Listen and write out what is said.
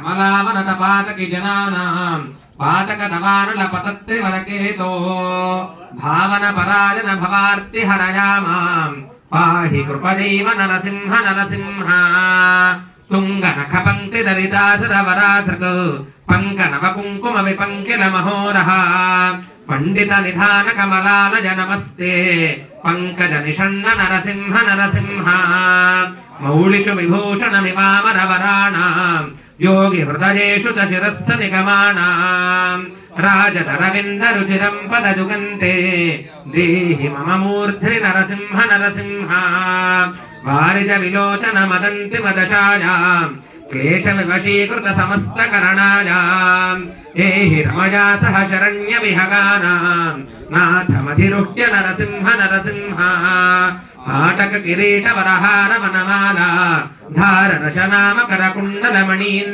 కమలావనతపాతకి జనానాం పాతకటవానులపతత్రివరకేతో భావన పరాయణ భవార్తి హరయామాం పాహి కృపదైవ నరసింహ నరసింహ తుంగనఖ పంక్తి దరిదాసురవరాసృక్ పంకనవ కుంకుమ విపంకిల మహోరః పండిత నిధాన కమలాలయ నమస్తే పంకజ నిషణ్ణ నరసింహ నరసింహ మౌళిషు విభూషణమివామరవరాణాం యోగి హృదయేషు చ శిరస్స నిగమాణాం రాజదరవింద రుచిరం పదజుగంతే దేహి మమ మూర్ధ్ని నరసింహ నరసింహ వారిజ విలోచన మదంతి మదశాయాం క్లేశ వివశీకృత సమస్త కరణాయాం ఏహి రమయా సహ శరణ్య విహగానాం నాథమధిరుహ్య నరసింహ నరసింహ ఆటక కిరీట వరహార వనమాల ధారణ శనామ కరకుండలమణీన్